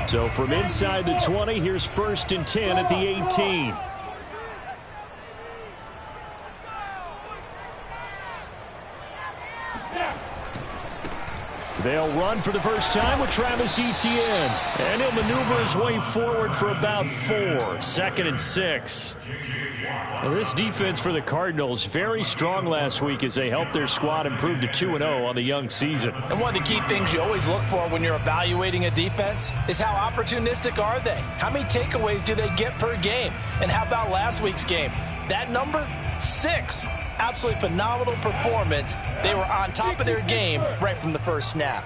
So from inside the 20, here's 1st and 10 at the 18. They'll run for the first time with Travis Etienne. And he'll maneuver his way forward for about 4. 2nd and 6. Now this defense for the Cardinals, very strong last week as they helped their squad improve to 2-0 on the young season. And one of the key things you always look for when you're evaluating a defense is how opportunistic are they? How many takeaways do they get per game? And how about last week's game? That number, 6. Absolutely phenomenal performance. They were on top of their game right from the first snap.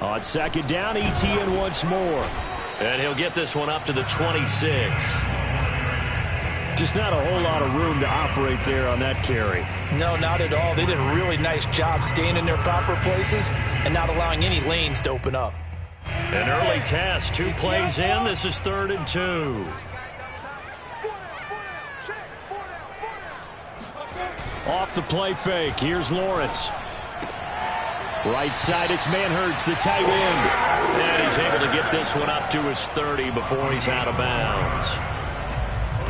On 2nd down, Etienne once more. And he'll get this one up to the 26. Just not a whole lot of room to operate there on that carry. No, not at all. They did a really nice job staying in their proper places and not allowing any lanes to open up. An early test, 2 plays in. This is 3rd and 2. Off the play fake. Here's Lawrence. Right side, it's Manhertz, the tight end. And he's able to get this one up to his 30 before he's out of bounds.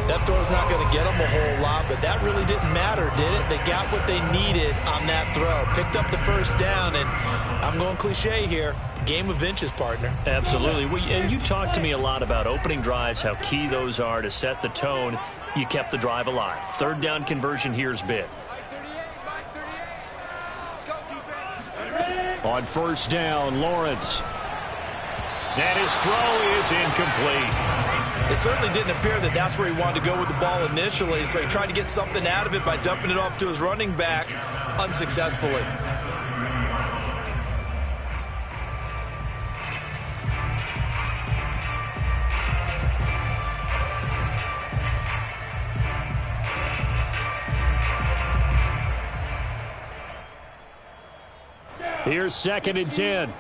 That throw's not going to get them a whole lot, but that really didn't matter, did it? They got what they needed on that throw. Picked up the first down, and I'm going cliche here. Game of inches, partner. Absolutely. And you talked to me a lot about opening drives, how key those are to set the tone. You kept the drive alive. 3rd down conversion here is big. On 1st down, Lawrence. And his throw is incomplete. It certainly didn't appear that that's where he wanted to go with the ball initially, so he tried to get something out of it by dumping it off to his running back unsuccessfully. Here's 2nd and 10.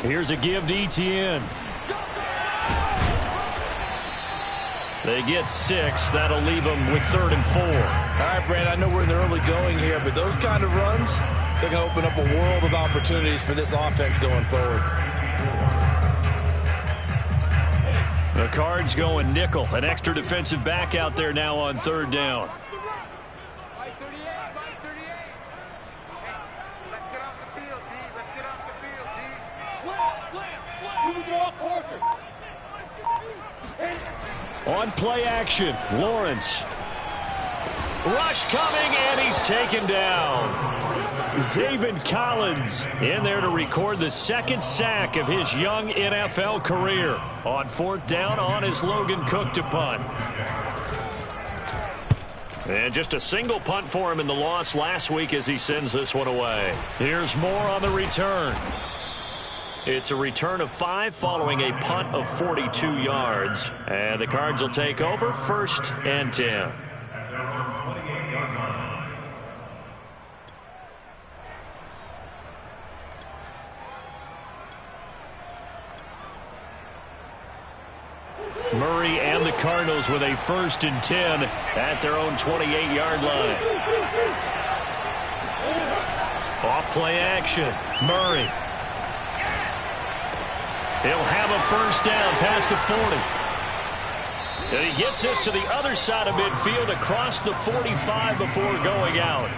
Here's a give to Etienne. They get 6. That'll leave them with 3rd and 4. All right, Brad, I know we're in the early going here, but those kind of runs, they're going to open up a world of opportunities for this offense going forward. The Cards going nickel. An extra defensive back out there now on 3rd down. Let's get off the field, D. Let's get off the field, D. Slam. Move the ball forward. On play action, Lawrence. Rush coming, and he's taken down. Zaven Collins in there to record the 2nd sack of his young NFL career. On 4th down, on is Logan Cook to punt. And just a single punt for him in the loss last week as he sends this one away. Here's more on the return. It's a return of 5 following a punt of 42 yards. And the Cards will take over 1st and 10. Murray and the Cardinals with a 1st and 10 at their own 28-yard line. Off play action. Murray. He'll have a 1st down past the 40. And he gets this to the other side of midfield across the 45 before going out.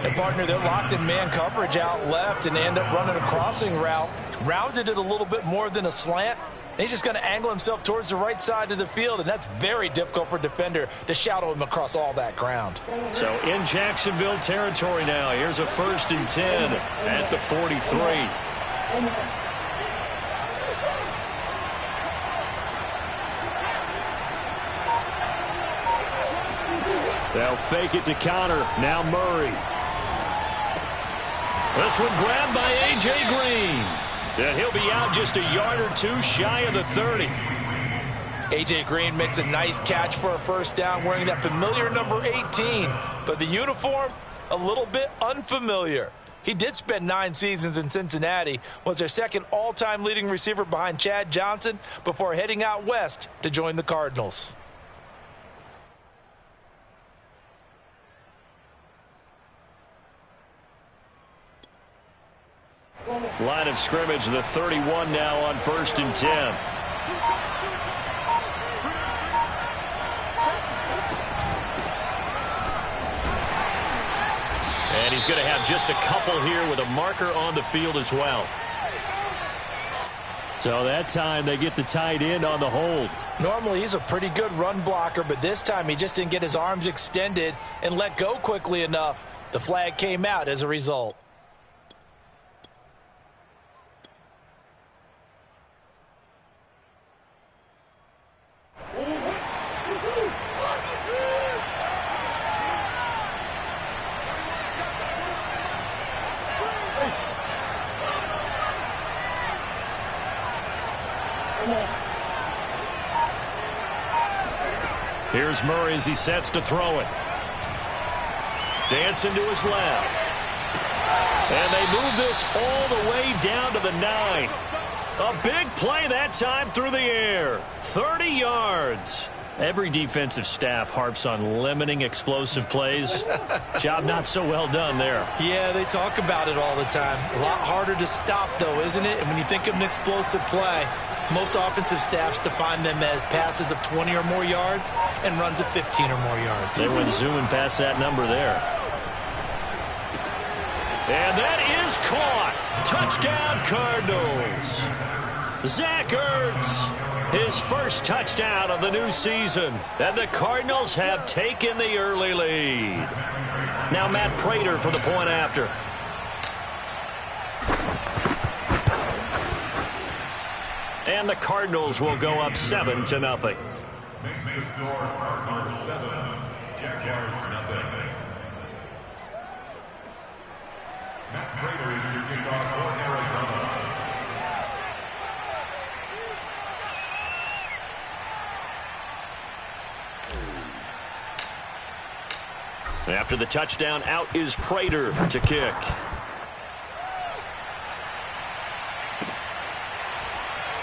And partner, they're locked in man coverage out left, and they end up running a crossing route. Rounded it a little bit more than a slant. He's just going to angle himself towards the right side of the field, and that's very difficult for a defender to shadow him across all that ground. So in Jacksonville territory now. Here's a 1st and 10 at the 43. They'll fake it to Connor. Now Murray. This one grabbed by A.J. Green. And he'll be out just a yard or 2 shy of the 30. A.J. Green makes a nice catch for a 1st down wearing that familiar number 18. But the uniform, a little bit unfamiliar. He did spend 9 seasons in Cincinnati, was their second all-time leading receiver behind Chad Johnson before heading out west to join the Cardinals. Line of scrimmage, the 31 now on 1st and 10. And he's going to have just a couple here with a marker on the field as well. So that time they get the tight end on the hold. Normally he's a pretty good run blocker, but this time he just didn't get his arms extended and let go quickly enough. The flag came out as a result. Here's Murray as he sets to throw it. Dancing to his left. And they move this all the way down to the 9. A big play that time through the air. 30 yards. Every defensive staff harps on limiting explosive plays. Job not so well done there. Yeah, they talk about it all the time. A lot harder to stop, though, isn't it? And when you think of an explosive play, most offensive staffs define them as passes of 20 or more yards and runs of 15 or more yards. They went zooming past that number there. And that is caught. Touchdown, Cardinals. Zach Ertz, his first touchdown of the new season. And the Cardinals have taken the early lead. Now Matt Prater for the point after. And the Cardinals will go up 7-0. Makes the score Cardinals 7, Jaguars 0. Matt Prater to kick off for Arizona. After the touchdown, out is Prater to kick.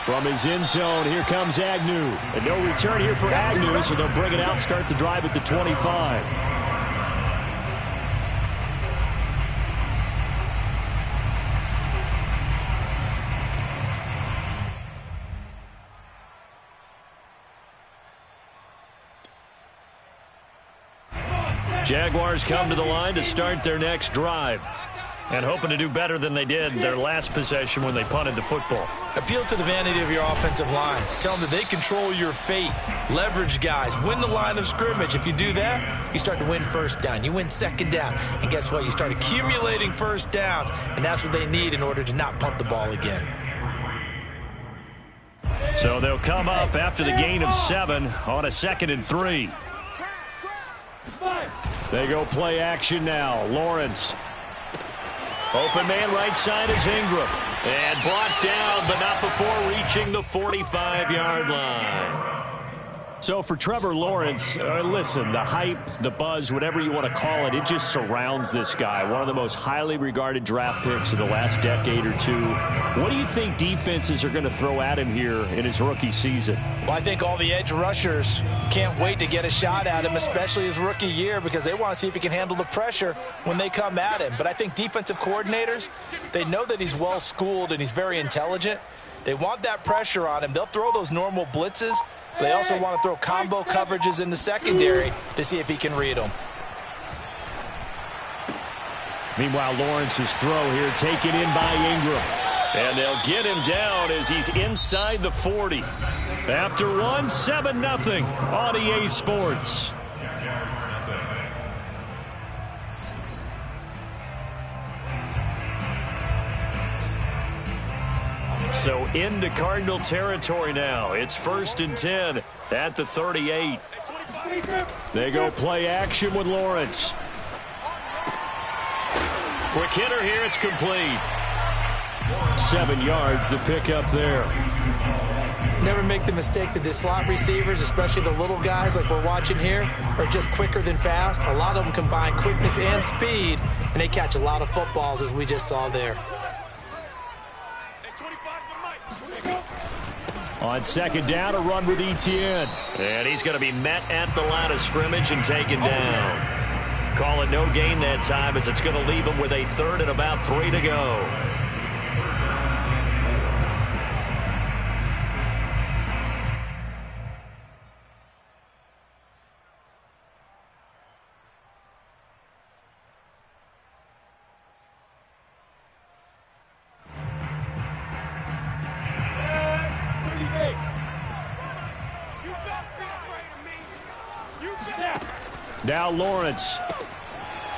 From his end zone, here comes Agnew. And no return here for Agnew, so they'll bring it out, start the drive at the 25. Jaguars come to the line to start their next drive. And hoping to do better than they did their last possession when they punted the football. Appeal to the vanity of your offensive line. Tell them that they control your fate. Leverage guys. Win the line of scrimmage. If you do that, you start to win first down. You win second down. And guess what? You start accumulating first downs. And that's what they need in order to not punt the ball again. So they'll come up after the gain of 7 on a 2nd and 3. They go play action now. Lawrence. Open man right side is Ingram. And brought down, but not before reaching the 45-yard line. So for Trevor Lawrence, listen, the hype, the buzz, whatever you want to call it, it just surrounds this guy. One of the most highly regarded draft picks of the last decade or two. What do you think defenses are going to throw at him here in his rookie season? Well, I think all the edge rushers can't wait to get a shot at him, especially his rookie year, because they want to see if he can handle the pressure when they come at him. But I think defensive coordinators, they know that he's well-schooled and he's very intelligent. They want that pressure on him. They'll throw those normal blitzes. They also want to throw combo coverages in the secondary to see if he can read them. Meanwhile, Lawrence's throw here taken in by Ingram. And they'll get him down as he's inside the 40. After 1, 7-0 on EA Sports. So into Cardinal territory now. It's 1st and 10 at the 38. They go play action with Lawrence. Quick hitter here. It's complete. 7 yards the pickup there. Never make the mistake that the slot receivers, especially the little guys like we're watching here, are just quicker than fast. A lot of them combine quickness and speed, and they catch a lot of footballs, as we just saw there. On second down, a run with Etienne. And he's going to be met at the line of scrimmage and taken down. Call it no gain that time, as it's going to leave him with a third and about 3 to go. Now Lawrence.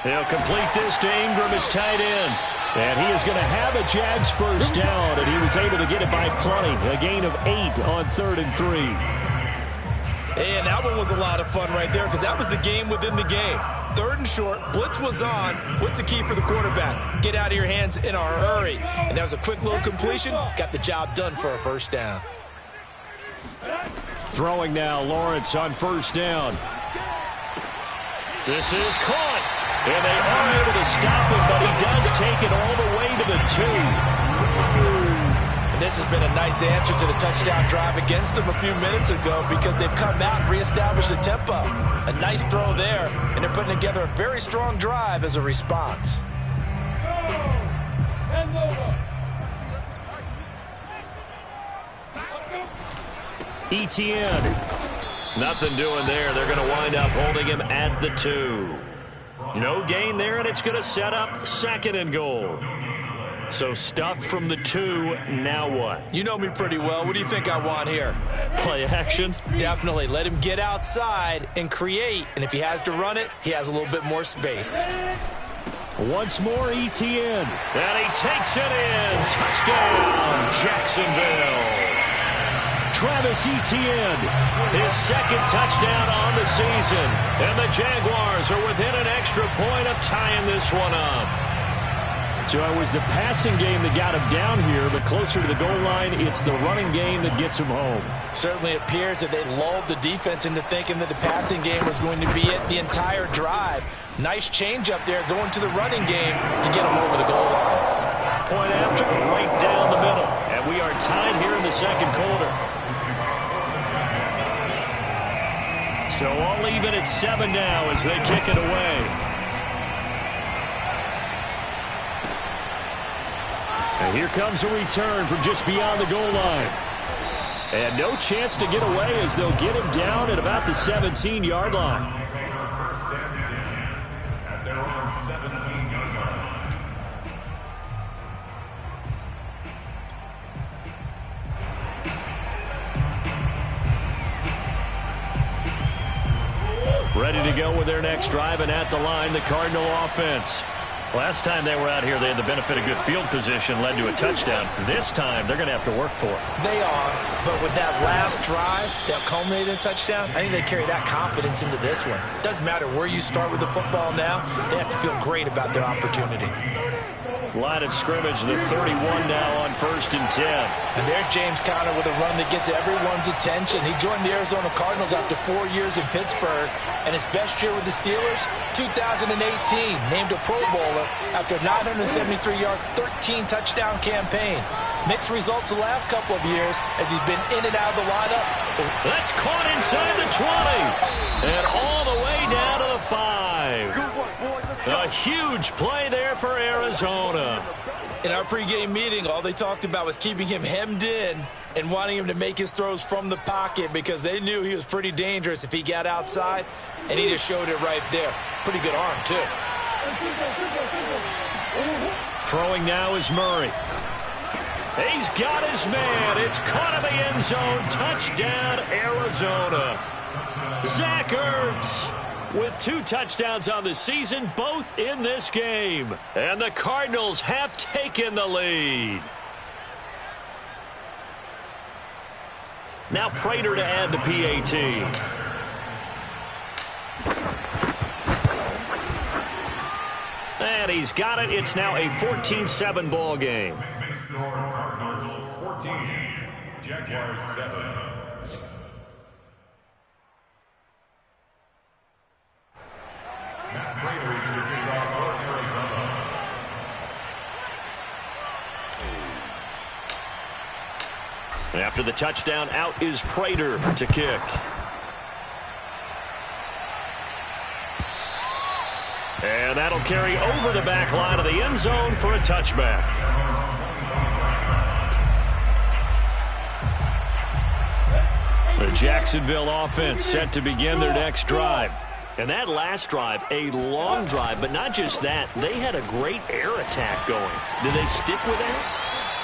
He'll complete this to Ingram, his tight end. And he is going to have a Jags first down, and he was able to get it by plenty. A gain of 8 on 3rd and 3. And that one was a lot of fun right there, because that was the game within the game. 3rd and short, blitz was on. What's the key for the quarterback? Get out of your hands in a hurry. And that was a quick little completion. Got the job done for a first down. Throwing now, Lawrence on first down. This is caught, and they are able to stop him, but he does take it all the way to the 2. And this has been a nice answer to the touchdown drive against them a few minutes ago, because they've come out and reestablished the tempo. A nice throw there, and they're putting together a very strong drive as a response. Etienne. Nothing doing there. They're going to wind up holding him at the 2. No gain there, and it's going to set up 2nd and goal. So stuffed from the 2. Now what? You know me pretty well. What do you think I want here? Play action? Definitely. Let him get outside and create. And if he has to run it, he has a little bit more space. Once more, Etienne. And he takes it in. Touchdown, Jacksonville. Travis Etienne, his 2nd touchdown on the season. And the Jaguars are within an extra point of tying this one up. So it was the passing game that got him down here, but closer to the goal line, it's the running game that gets him home. Certainly appears that they lulled the defense into thinking that the passing game was going to be it the entire drive. Nice change up there going to the running game to get him over the goal line. Point after, right down the middle. And we are tied here in the 2nd quarter. So all even at 7 now as they kick it away. And here comes a return from just beyond the goal line. And no chance to get away as they'll get him down at about the 17-yard line. First and 10 at their own 17-yard line. Ready to go with their next drive, and at the line, the Cardinal offense. Last time they were out here, they had the benefit of good field position, led to a touchdown. This time, they're going to have to work for it. They are, but with that last drive that culminated in a touchdown, I think they carry that confidence into this one. Doesn't matter where you start with the football now, they have to feel great about their opportunity. Line of scrimmage, the 31 now on 1st and 10. And there's James Conner with a run that gets everyone's attention. He joined the Arizona Cardinals after 4 years in Pittsburgh, and his best year with the Steelers, 2018, named a Pro Bowler after a 973-yard, 13-touchdown campaign. Mixed results the last couple of years as he's been in and out of the lineup. That's caught inside the 20, and all the way down to the 5. A huge play there for Arizona. In our pregame meeting, all they talked about was keeping him hemmed in and wanting him to make his throws from the pocket, because they knew he was pretty dangerous if he got outside, and he just showed it right there. Pretty good arm, too. Throwing now is Murray. He's got his man. It's caught in the end zone. Touchdown, Arizona. Zach Ertz with 2 touchdowns on the season, both in this game. And the Cardinals have taken the lead. Now Prater to add the PAT. And he's got it. It's now a 14-7 ball game. Score Cardinals 14, Jaguars 7. Matt Prater to kick off for Arizona. And after the touchdown, out is Prater to kick. And that'll carry over the back line of the end zone for a touchback. The Jacksonville offense set to begin their next drive. And that last drive, a long drive, but not just that. They had a great air attack going. Did they stick with that?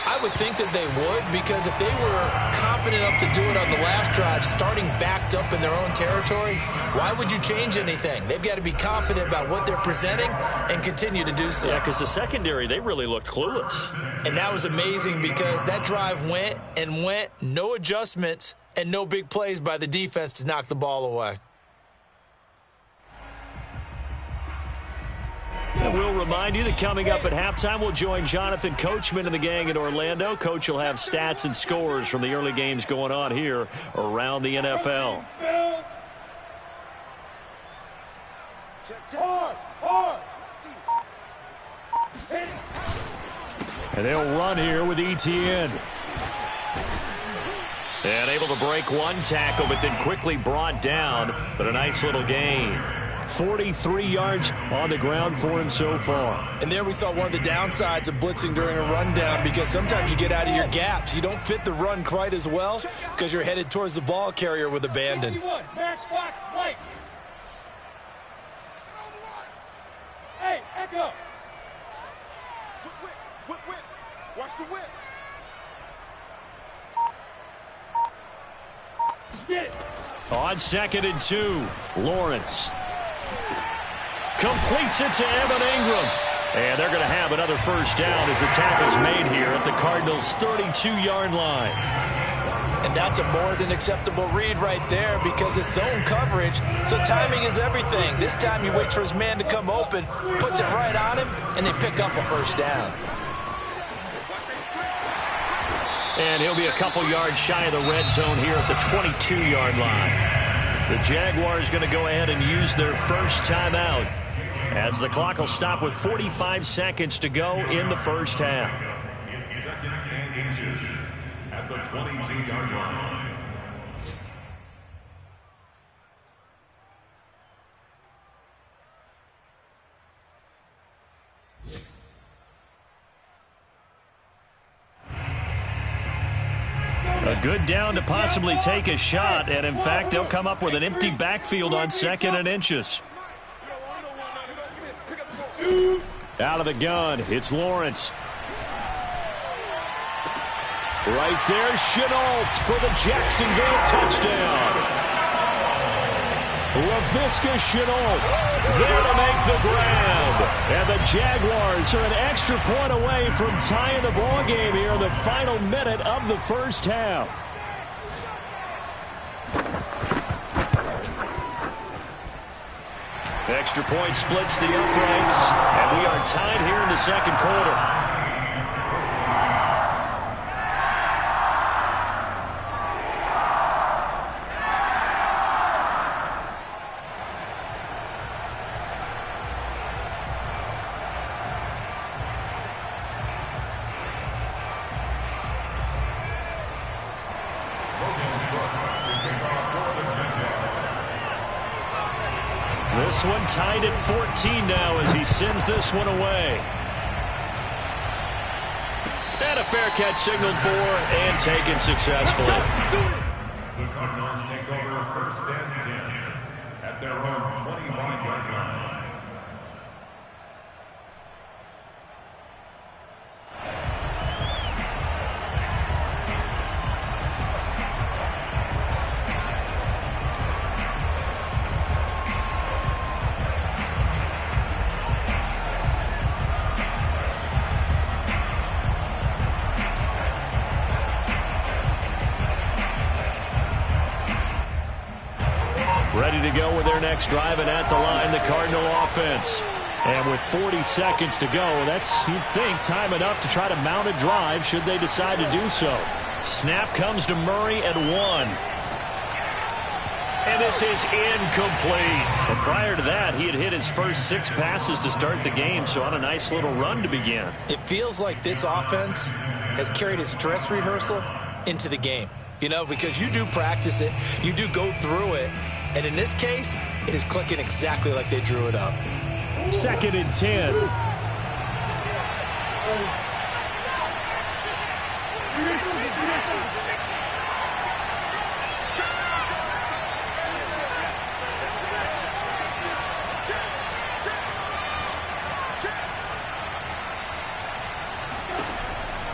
I would think that they would, because if they were confident enough to do it on the last drive, starting backed up in their own territory, why would you change anything? They've got to be confident about what they're presenting and continue to do so. Yeah, because the secondary, they really looked clueless. And that was amazing because that drive went and went, no adjustments, and no big plays by the defense to knock the ball away. And we'll remind you that coming up at halftime, we'll join Jonathan Coachman and the gang in Orlando. Coach will have stats and scores from the early games going on here around the NFL. And they'll run here with Etienne. And able to break one tackle, but then quickly brought down. But a nice little gain. 43 yards on the ground for him so far. And there we saw one of the downsides of blitzing during a rundown, because sometimes you get out of your gaps. You don't fit the run quite as well because you're headed towards the ball carrier with abandon. Hey, Echo. Whip. Watch the whip. Get it. On 2nd and 2, Lawrence completes it to Evan Ingram. And they're going to have another first down as the tackle's made here at the Cardinals' 32-yard line. And that's a more than acceptable read right there, because it's zone coverage, so timing is everything. This time you wait for his man to come open, puts it right on him, and they pick up a first down. And he'll be a couple yards shy of the red zone here at the 22-yard line. The Jaguars going to go ahead and use their first timeout, as the clock will stop with 45 seconds to go in the first half. It's 2nd and inches at the 22-yard line. A good down to possibly take a shot, and in fact, they'll come up with an empty backfield on 2nd and inches. Out of the gun, it's Lawrence. Right there, Shenault for the Jacksonville touchdown. Laviska Shenault there to make the grab. And the Jaguars are an extra point away from tying the ball game here in the final minute of the first half. Extra point splits the uprights, and we are tied here in the second quarter. This one tied at 14 now as he sends this one away. And a fair catch signaled for and taken successfully. The Cardinals take over 1st and 10 at their own 25-yard line. Ready to go with their next drive, and at the line, the Cardinal offense. And with 40 seconds to go, that's, you'd think, time enough to try to mount a drive should they decide to do so. Snap comes to Murray at 1. And this is incomplete. But prior to that, he had hit his first 6 passes to start the game, so on a nice little run to begin. It feels like this offense has carried its dress rehearsal into the game. You know, because you do practice it, you do go through it, and in this case, it is clicking exactly like they drew it up. 2nd and 10.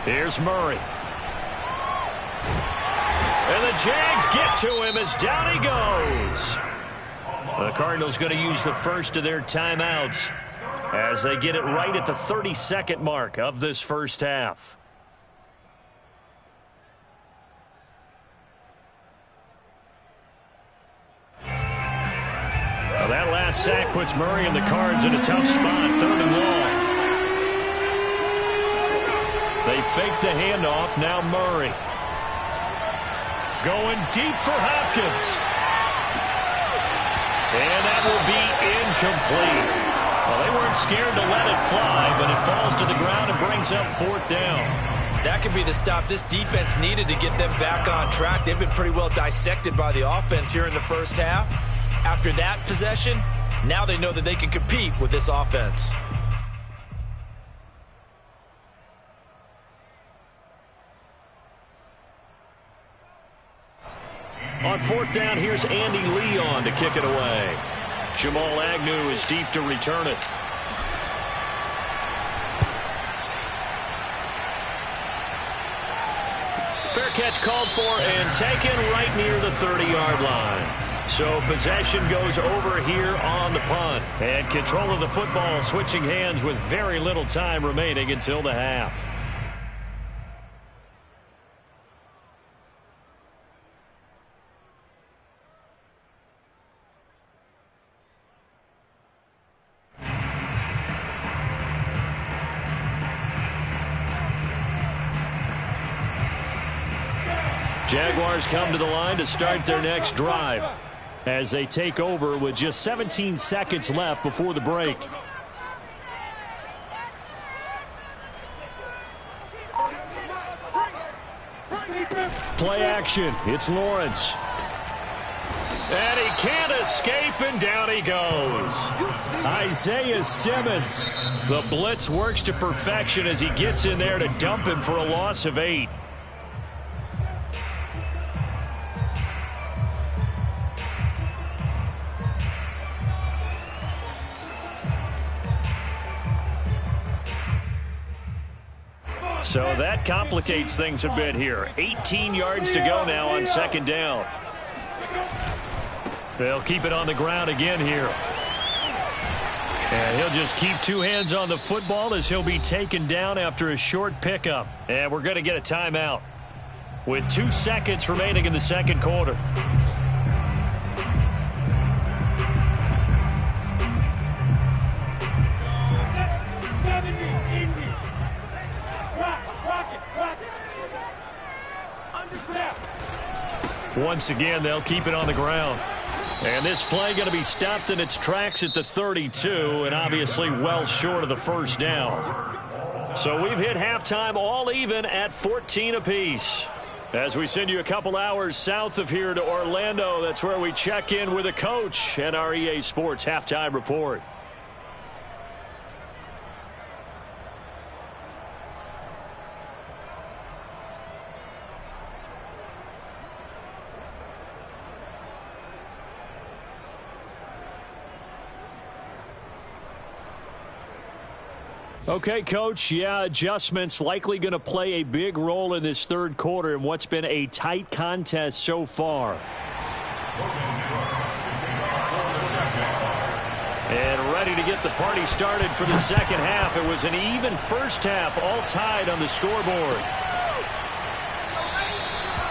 Here's Murray. And the Jags get to him as down he goes. The Cardinals going to use the first of their timeouts as they get it right at the 32nd mark of this first half. Well, that last sack puts Murray and the Cards in a tough spot, 3rd and long. They fake the handoff, now Murray. Going deep for Hopkins. And that will be incomplete. Well, they weren't scared to let it fly, but it falls to the ground and brings up 4th down. That could be the stop this defense needed to get them back on track. They've been pretty well dissected by the offense here in the first half. After that possession, now they know that they can compete with this offense. On 4th down, here's Andy Leon to kick it away. Jamal Agnew is deep to return it. Fair catch called for and taken right near the 30-yard line. So possession goes over here on the punt. And control of the football switching hands with very little time remaining until the half. Jaguars come to the line to start their next drive as they take over with just 17 seconds left before the break. Play action. It's Lawrence. And he can't escape, and down he goes. Isaiah Simmons. The blitz works to perfection as he gets in there to dump him for a loss of 8. So that complicates things a bit here. 18 yards to go now on 2nd down. They'll keep it on the ground again here. And he'll just keep 2 hands on the football as he'll be taken down after a short pickup. And we're going to get a timeout with 2 seconds remaining in the 2nd quarter. Once again, they'll keep it on the ground. And this play going to be stopped in its tracks at the 32, and obviously well short of the 1st down. So we've hit halftime all even at 14 apiece. As we send you a couple hours south of here to Orlando, that's where we check in with a coach and our EA Sports Halftime Report. Okay, Coach, yeah, adjustments likely going to play a big role in this 3rd quarter in what's been a tight contest so far. And ready to get the party started for the 2nd half. It was an even first half, all tied on the scoreboard.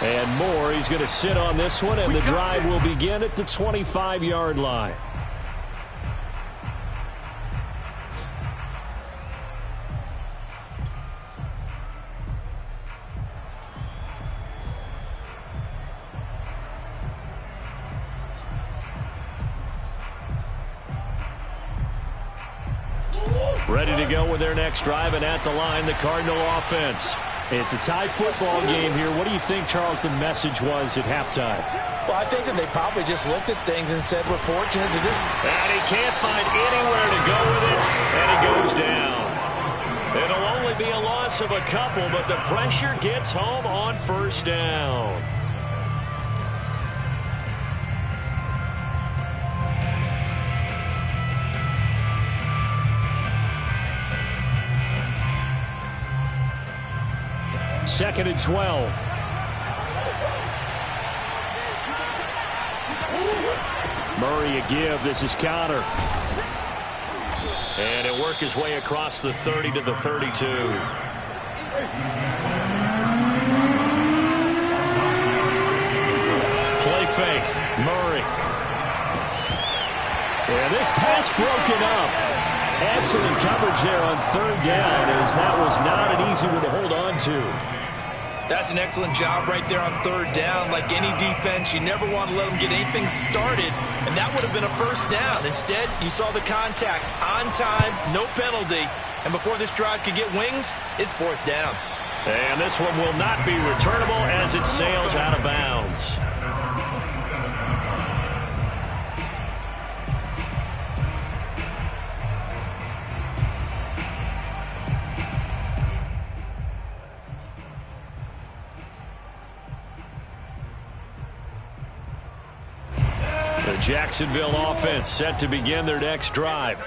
And Moore, he's going to sit on this one, and the drive will begin at the 25-yard line. Ready to go with their next drive, and at the line, the Cardinal offense. It's a tie football game here. What do you think, Charles, the message was at halftime? Well, I think that they probably just looked at things and said, we're fortunate that this... And he can't find anywhere to go with it, and he goes down. It'll only be a loss of a couple, but the pressure gets home on first down. Second and 12. Murray a give. This is Conner. And he'll work his way across the 30 to the 32. Play fake. Murray. And this pass broken up. Excellent coverage there on third down, as that was not an easy one to hold on to. That's an excellent job right there on third down. Like any defense, you never want to let them get anything started, and that would have been a first down. Instead, you saw the contact on time, no penalty, and before this drive could get wings, it's fourth down. And this one will not be returnable as it sails out of bounds. The Jacksonville offense set to begin their next drive.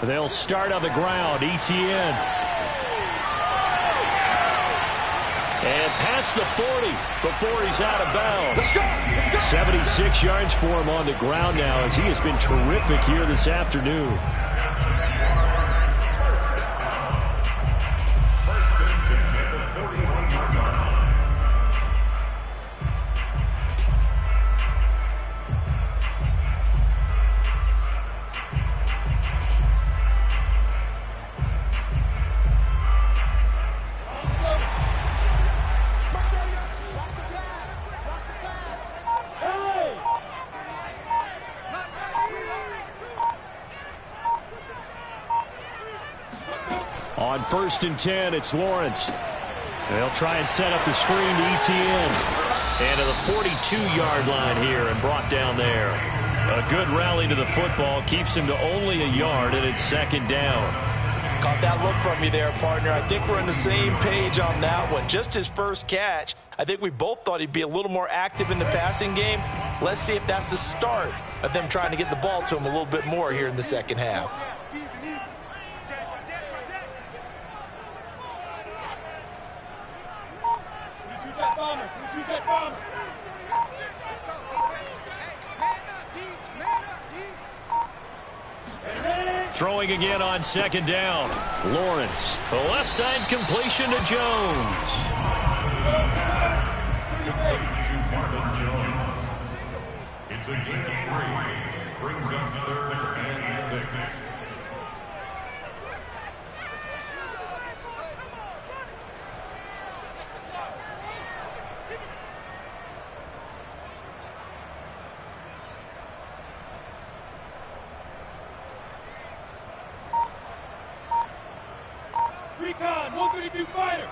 They'll start on the ground. Etienne. And past the 40 before he's out of bounds. 76 yards for him on the ground now, as he has been terrific here this afternoon. On 1st and 10, it's Lawrence. They'll try and set up the screen to Etienne. And to the 42-yard line here and brought down there. A good rally to the football keeps him to only a yard, and it's second down. Caught that look from you there, partner. I think we're on the same page on that one. Just his first catch. I think we both thought he'd be a little more active in the passing game. Let's see if that's the start of them trying to get the ball to him a little bit more here in the second half. Throwing again on second down. Lawrence. The left side completion to Jones. It's a gain of 3. Brings up 3rd and 6. Recon, 132 fighter.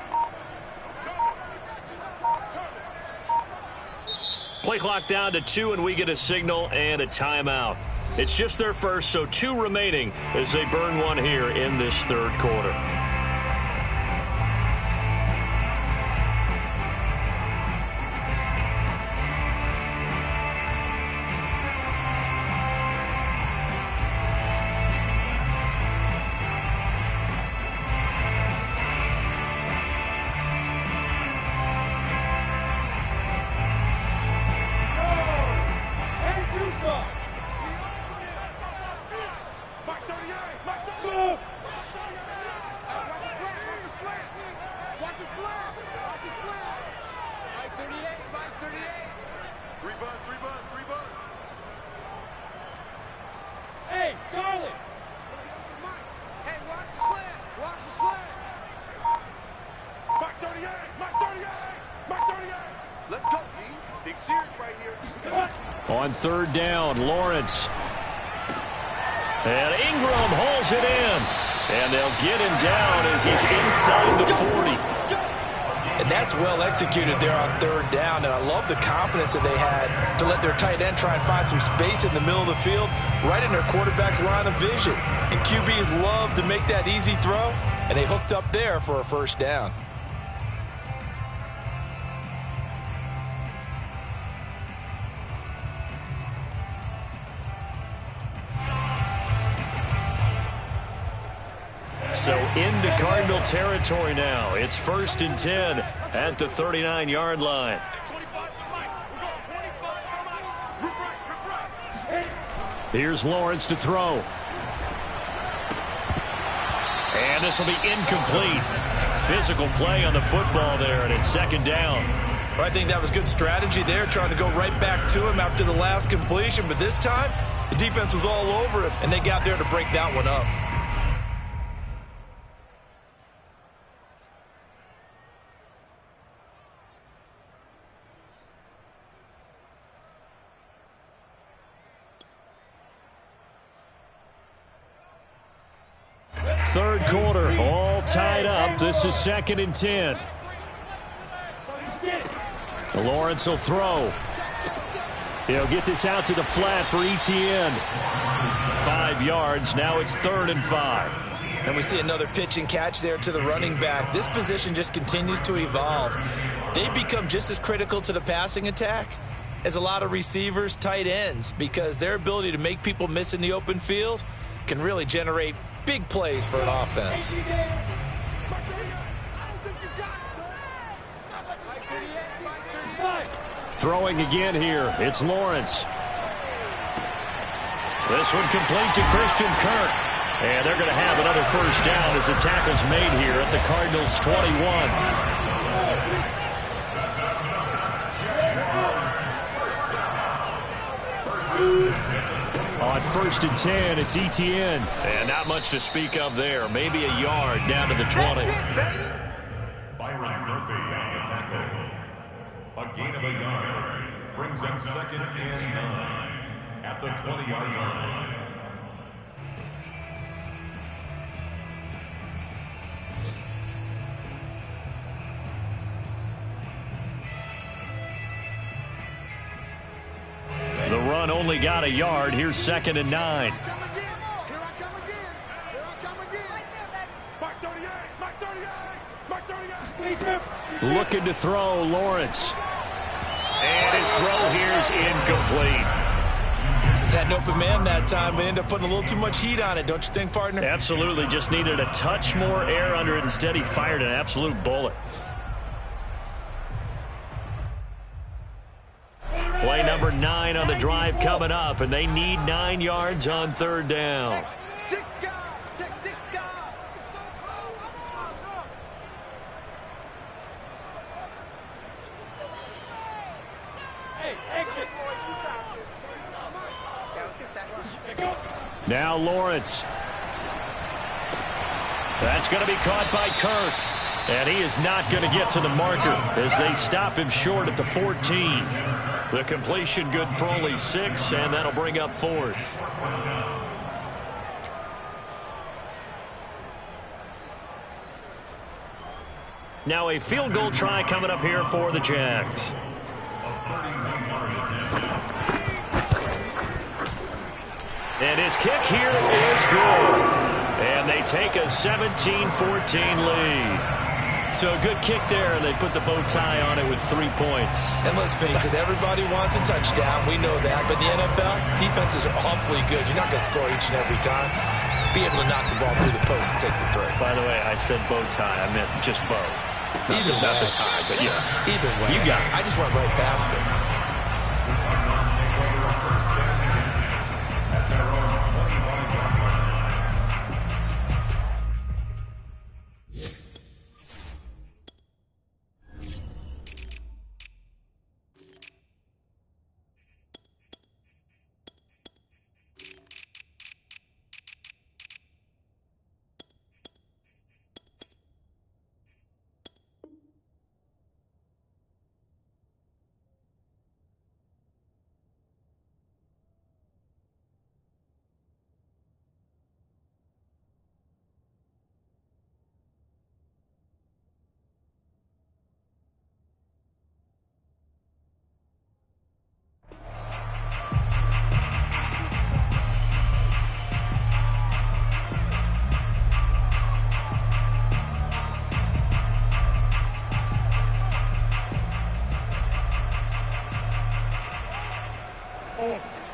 Play clock down to 2, and we get a signal and a timeout. It's just their first, so 2 remaining as they burn one here in this third quarter. On third down, Lawrence. And Ingram hauls it in. And they'll get him down as he's inside the 40. And that's well executed there on third down. And I love the confidence that they had to let their tight end try and find some space in the middle of the field, right in their quarterback's line of vision. And QBs love to make that easy throw, and they hooked up there for a first down. So into Cardinal territory now. It's 1st and 10 at the 39-yard line. Here's Lawrence to throw. And this will be incomplete. Physical play on the football there, and it's 2nd down. Well, I think that was good strategy there, trying to go right back to him after the last completion. But this time, the defense was all over him, and they got there to break that one up. Third quarter, all tied up. This is 2nd and 10. Lawrence will throw. He'll get this out to the flat for Etienne. 5 yards. Now it's 3rd and 5. And we see another pitch and catch there to the running back. This position just continues to evolve. They become just as critical to the passing attack as a lot of receivers, tight ends, because their ability to make people miss in the open field can really generate big plays for an offense. Throwing again here. It's Lawrence. This one complete to Christian Kirk. And they're going to have another first down as the tackle's made here at the Cardinals' 21. On 1st and 10, it's Etienne. And not much to speak of there. Maybe a yard down to the 20. Byron Murphy on the tackle. A gain of a yard brings them 2nd and 9 at the 20-yard line. The run only got a yard. Here's 2nd and 9. Looking to throw, Lawrence. And his throw here's incomplete. Had an open man that time, but ended up putting a little too much heat on it, don't you think, partner? Absolutely. Just needed a touch more air under it. Instead, he fired an absolute bullet. Play number 9 on the drive coming up, and they need 9 yards on 3rd down. Now Lawrence. That's going to be caught by Kirk. And he is not going to get to the marker as they stop him short at the 14. The completion good for only 6, and that'll bring up 4th. Now a field goal try coming up here for the Jags. And his kick here is good. And they take a 17-14 lead. So a good kick there, and they put the bow tie on it with 3 points. And let's face it, everybody wants a touchdown. We know that. But in the NFL, defenses are awfully good. You're not going to score each and every time. Be able to knock the ball through the post and take the throw. By the way, I said bow tie. I meant just bow. Not the tie, but yeah. Either way. You got it. I just went right past it.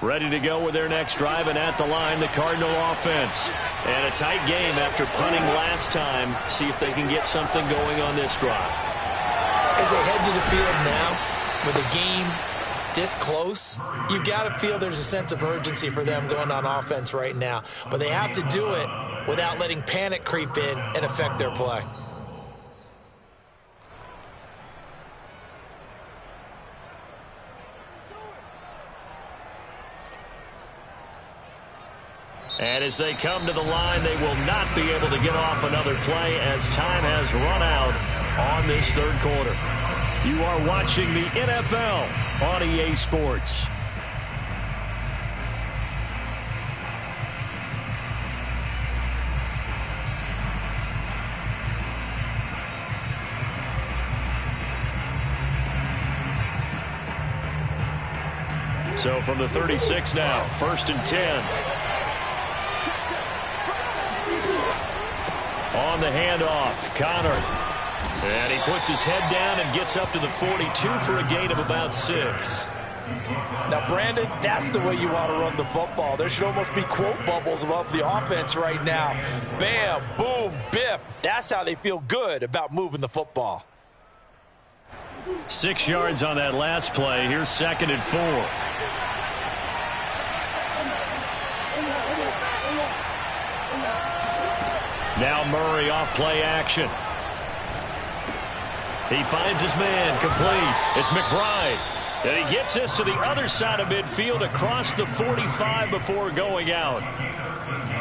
Ready to go with their next drive, and at the line, the Cardinal offense. And a tight game after punting last time. See if they can get something going on this drive. As they head to the field now, with the game this close, you've got to feel there's a sense of urgency for them going on offense right now. But they have to do it without letting panic creep in and affect their play. And as they come to the line, they will not be able to get off another play as time has run out on this third quarter. You are watching the NFL on EA Sports. So from the 36 now, 1st and 10. On the handoff, Connor. And he puts his head down and gets up to the 42 for a gain of about 6. Now, Brandon, that's the way you want to run the football. There should almost be quote bubbles above the offense right now. Bam, boom, biff. That's how they feel good about moving the football. 6 yards on that last play. Here's 2nd and 4. Now Murray off play action. He finds his man, complete. It's McBride. And he gets this to the other side of midfield across the 45 before going out.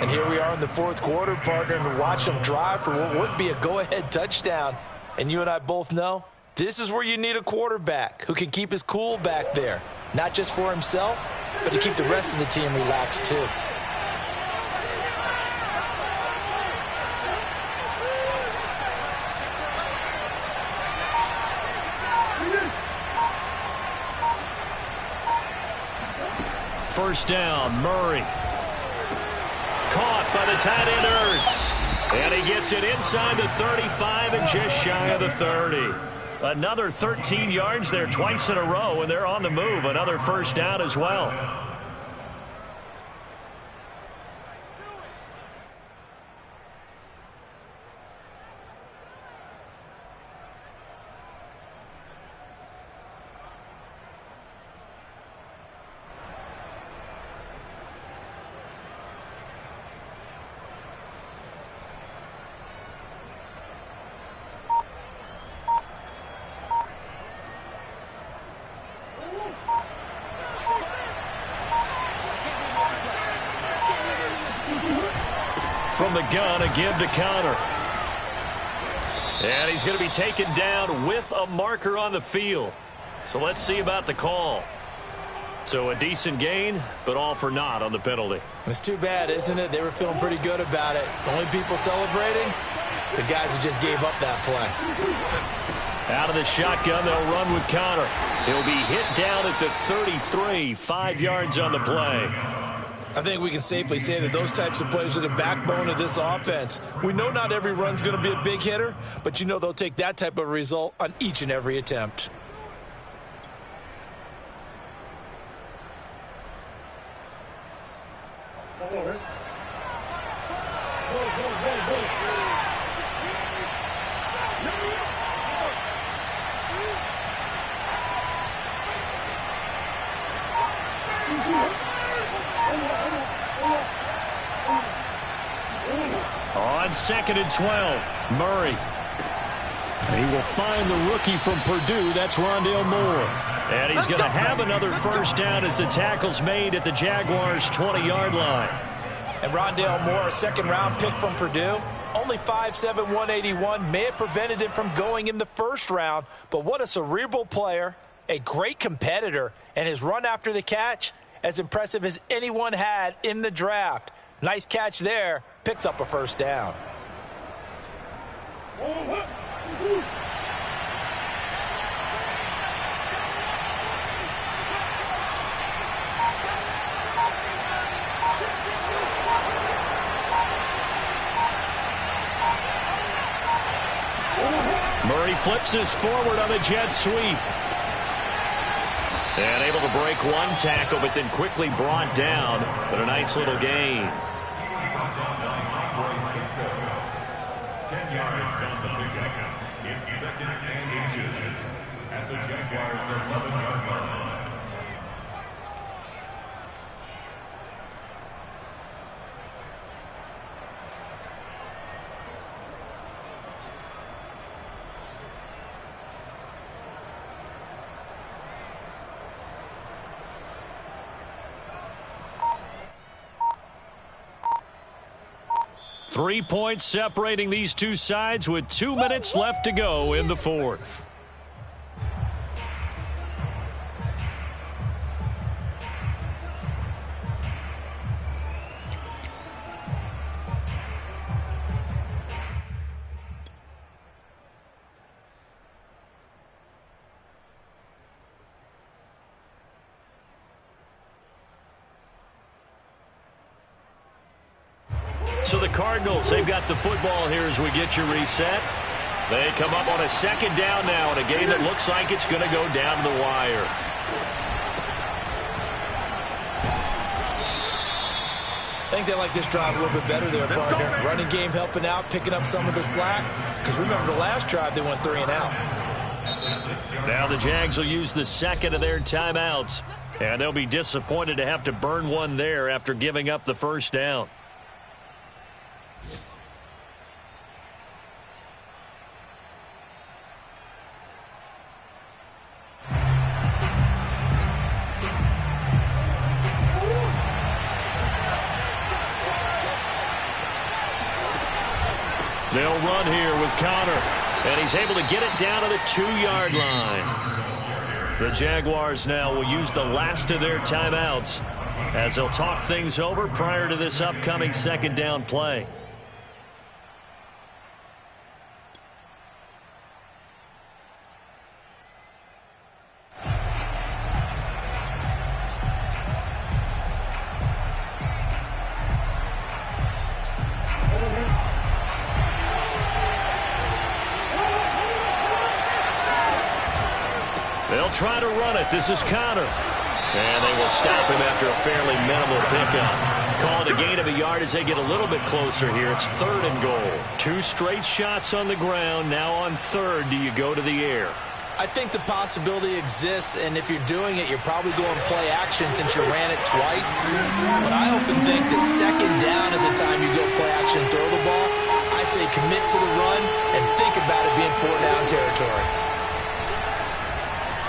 And here we are in the 4th quarter, partner, and watch them drive for what would be a go-ahead touchdown. And you and I both know this is where you need a quarterback who can keep his cool back there. Not just for himself, but to keep the rest of the team relaxed too. First down, Murray. Caught by the tight end, Ertz. And he gets it inside the 35 and just shy of the 30. Another 13 yards there twice in a row, and they're on the move. Another first down as well. From the gun, a give to Connor. And he's going to be taken down with a marker on the field. So let's see about the call. So a decent gain, but all for naught on the penalty. It's too bad, isn't it? They were feeling pretty good about it. The only people celebrating, the guys who just gave up that play. Out of the shotgun, they'll run with Connor. He'll be hit down at the 33, 5 yards on the play. I think we can safely say that those types of plays are the backbone of this offense. We know not every run's going to be a big hitter, but you know they'll take that type of result on each and every attempt. On 2nd and 12, Murray. He will find the rookie from Purdue. That's Rondale Moore. And he's going to have another first down as the tackle's made at the Jaguars' 20-yard line. And Rondale Moore, a second-round pick from Purdue, only 5'7", 181, may have prevented him from going in the first round. But what a cerebral player, a great competitor, and his run after the catch, as impressive as anyone had in the draft. Nice catch there, picks up a first down. Murray flips this forward on the jet sweep. And able to break one tackle, but then quickly brought down. But a nice little gain. 10 yards on the pickup. It's 2nd and inches at the Jaguars' 11-yard line. Three points separating these two sides with 2 minutes left to go in the fourth. So the Cardinals, they've got the football here as we get you reset. They come up on a 2nd down now in a game that looks like it's going to go down to the wire. I think they like this drive a little bit better there, partner. Running game helping out, picking up some of the slack. Because remember, the last drive they went 3 and out. Now the Jags will use the 2nd of their timeouts. And they'll be disappointed to have to burn one there after giving up the 1st down. They'll run here with Conner, and he's able to get it down to the 2-yard line. The Jaguars now will use the last of their timeouts as they'll talk things over prior to this upcoming 2nd down play. They'll try to run it. This is Conner. And they will stop him after a fairly minimal pickup. Call it a gain of a yard as they get a little bit closer here. It's 3rd and goal. 2 straight shots on the ground. Now on 3rd, do you go to the air? I think the possibility exists, and if you're doing it, you're probably going play action since you ran it twice. But I often think that 2nd down is the time you go play action and throw the ball. I say commit to the run and think about it being 4th down territory.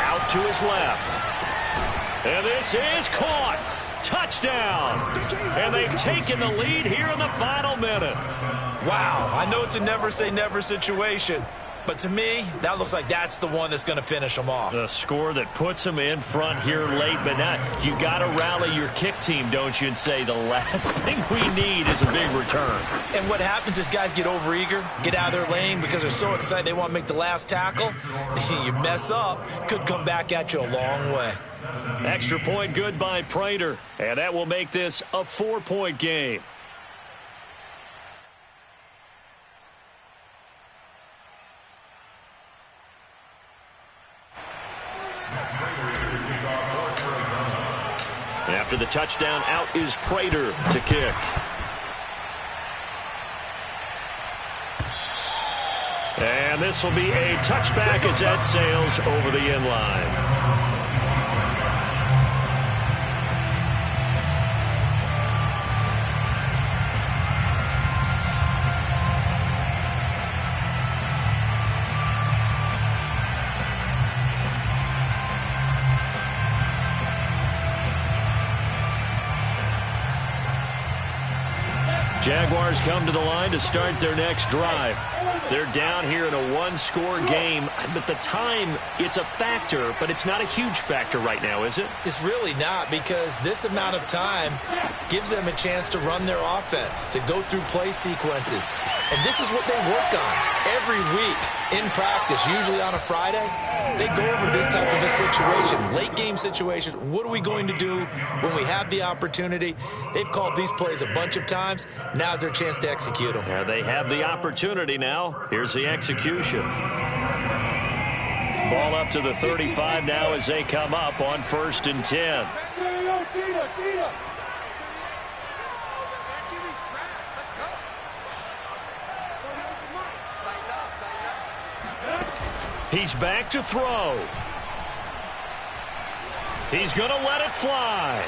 Out to his left. And this is caught. Touchdown. And they've taken the lead here in the final minute. Wow, I know it's a never say never situation, but to me, that looks like that's the one that's going to finish them off. The score that puts them in front here late, but now you got to rally your kick team, don't you, and say the last thing we need is a big return. And what happens is guys get overeager, get out of their lane because they're so excited they want to make the last tackle. You mess up, could come back at you a long way. Extra point good by Prater, and that will make this a 4-point game. After the touchdown, out is Prater to kick. And this will be a touchback as that sails over the end line. Jaguars come to the line to start their next drive. They're down here in a one-score game, but the time, it's a factor, but it's not a huge factor right now, is it? It's really not, because this amount of time gives them a chance to run their offense, to go through play sequences. And this is what they work on every week in practice, usually on a Friday. They go over this type of a situation, late game situation. What are we going to do when we have the opportunity? They've called these plays a bunch of times. Now's their chance to execute them. Yeah, they have the opportunity now. Here's the execution. Ball up to the 35 now as they come up on 1st and 10. He's back to throw. He's going to let it fly.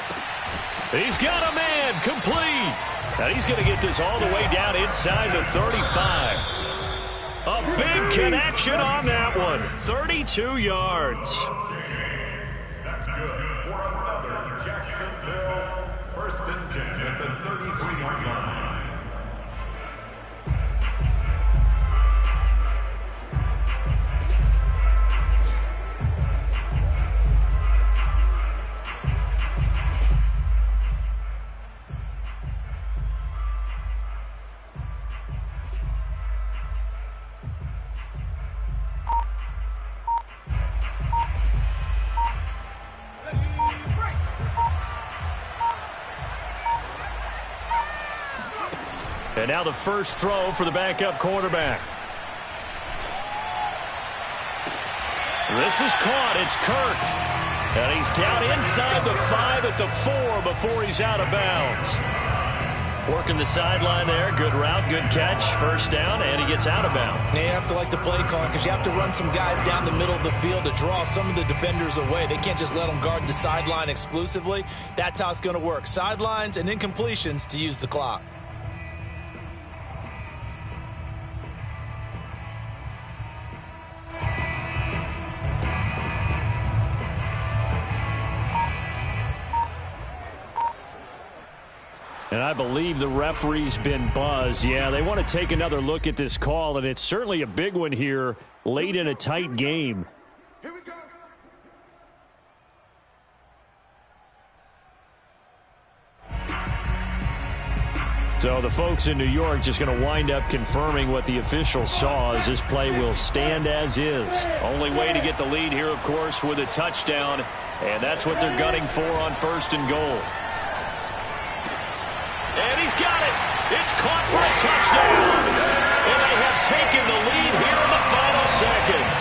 He's got a man complete. And he's going to get this all the way down inside the 35. A big connection on that one. 32 yards. That's good for another Jacksonville 1st and 10 at the 33-yard line. And now the first throw for the backup quarterback. This is caught. It's Kirk. And he's down inside the 5 at the 4 before he's out of bounds. Working the sideline there. Good route, good catch. First down, and he gets out of bounds. You have to like the play calling because you have to run some guys down the middle of the field to draw some of the defenders away. They can't just let them guard the sideline exclusively. That's how it's going to work. Sidelines and incompletions to use the clock. And I believe the referee's been buzzed. Yeah, they want to take another look at this call, and it's certainly a big one here late in a tight game. Here we go. So the folks in New York just going to wind up confirming what the officials saw as this play will stand as is. Only way to get the lead here, of course, with a touchdown, and that's what they're gunning for on 1st and goal. And he's got it. It's caught for a touchdown. And they have taken the lead here in the final seconds.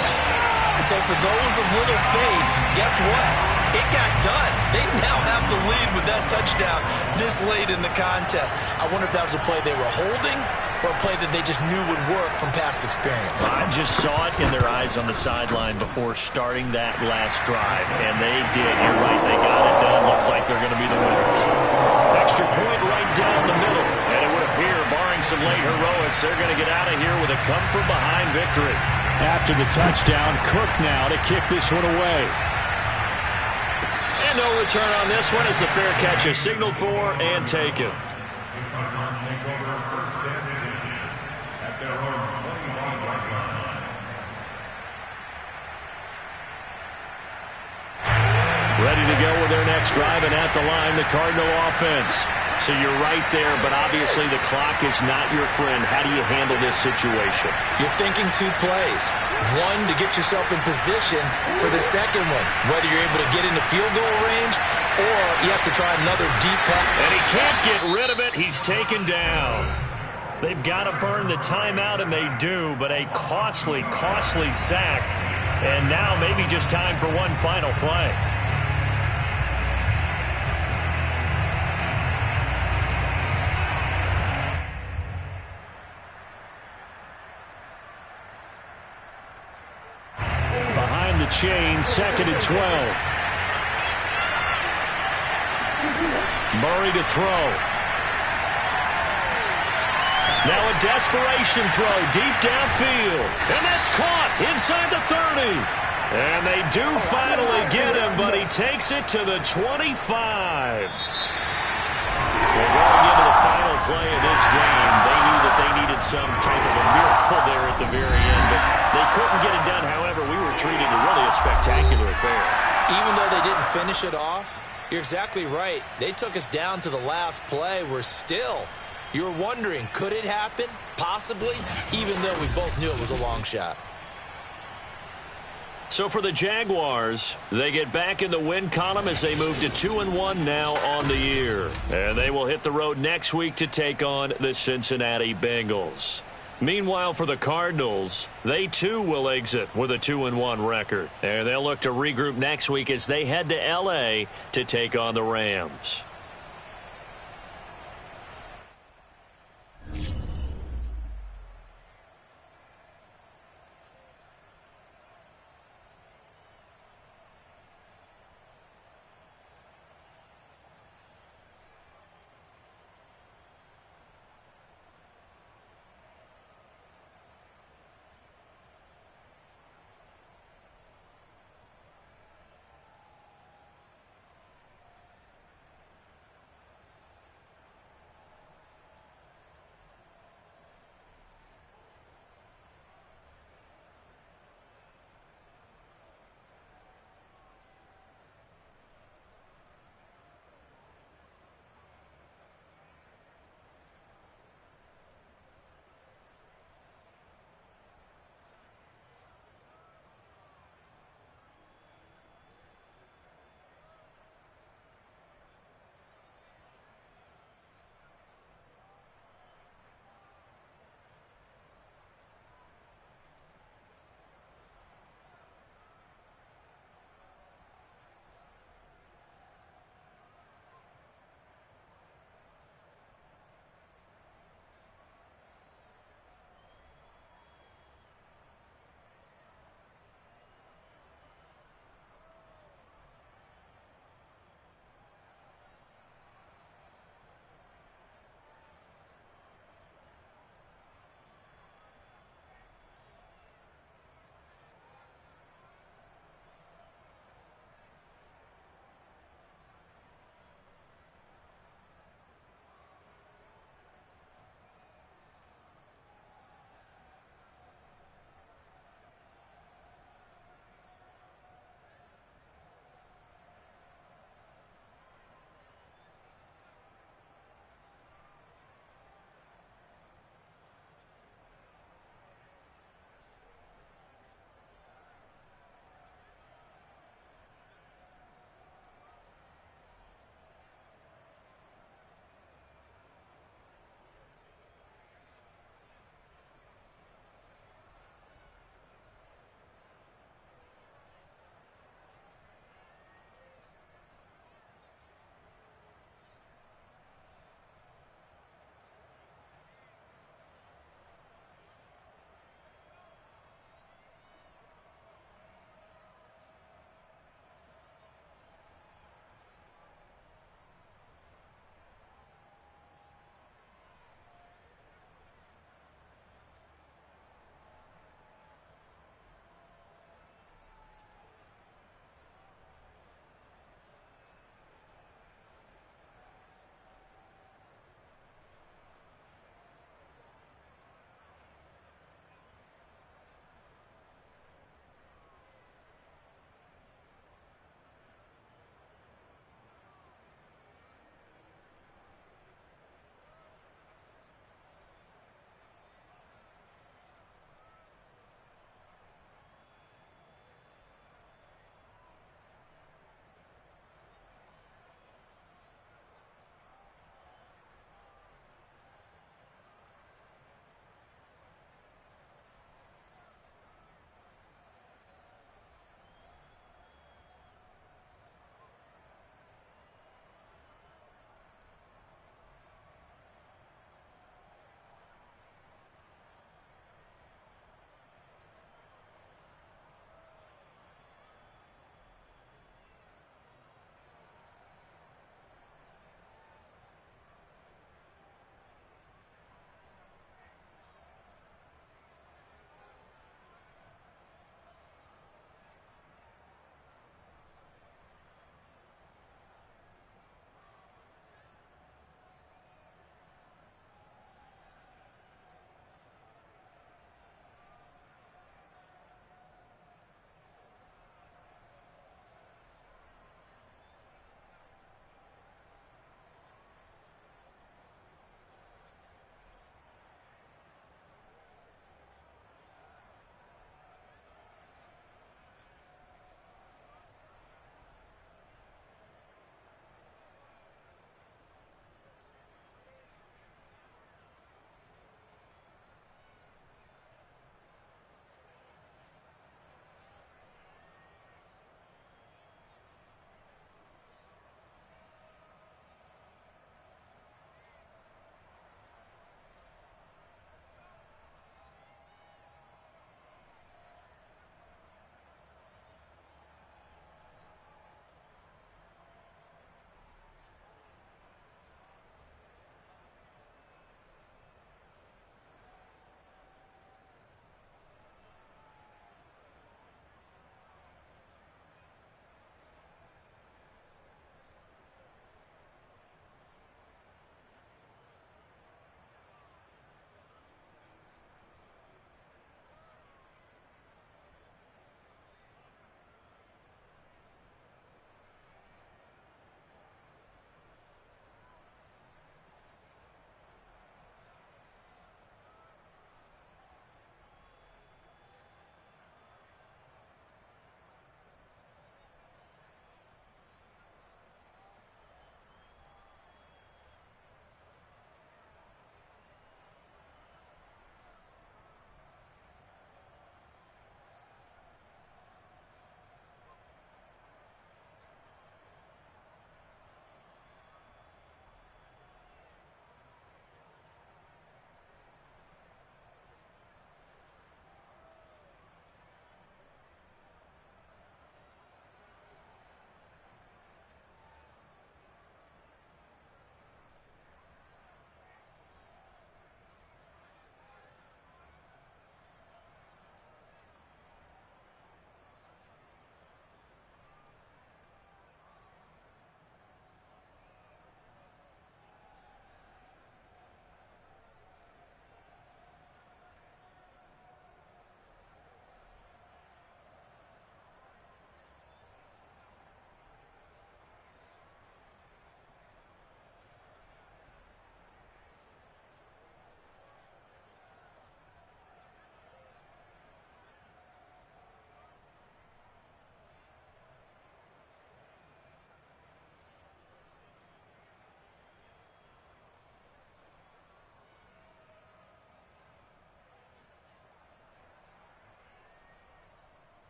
So for those of little faith, guess what? It got done. They now have the lead with that touchdown this late in the contest. I wonder if that was a play they were holding or a play that they just knew would work from past experience. I just saw it in their eyes on the sideline before starting that last drive, and they did. You're right, they got it done. Looks like they're going to be the winners. Extra point right down the middle, and it would appear, barring some late heroics, they're going to get out of here with a come-from-behind victory. After the touchdown, Cook now to kick this one away. And no return on this one as the fair catch is signaled for and taken. Ready to go with their next drive, and at the line, the Cardinal offense. So you're right there, but obviously the clock is not your friend. How do you handle this situation? You're thinking 2 plays. One, to get yourself in position for the second one, whether you're able to get into field goal range or you have to try another deep pass. And he can't get rid of it. He's taken down. They've got to burn the timeout, and they do, but a costly, costly sack. And now maybe just time for one final play. Chain, 2nd and 12. Murray to throw. Now a desperation throw deep downfield. And that's caught inside the 30. And they do finally get him, but he takes it to the 25. Well, going into the final play of this game, they knew that they needed some type of a miracle there at the very end, but they couldn't get it done. However, we were treated to really a spectacular affair. Even though they didn't finish it off, you're exactly right. They took us down to the last play. We're still, you were wondering, could it happen? Possibly, even though we both knew it was a long shot. So for the Jaguars, they get back in the win column as they move to 2-1 now on the year. And they will hit the road next week to take on the Cincinnati Bengals. Meanwhile, for the Cardinals, they too will exit with a 2-1 record. And they'll look to regroup next week as they head to L.A. to take on the Rams.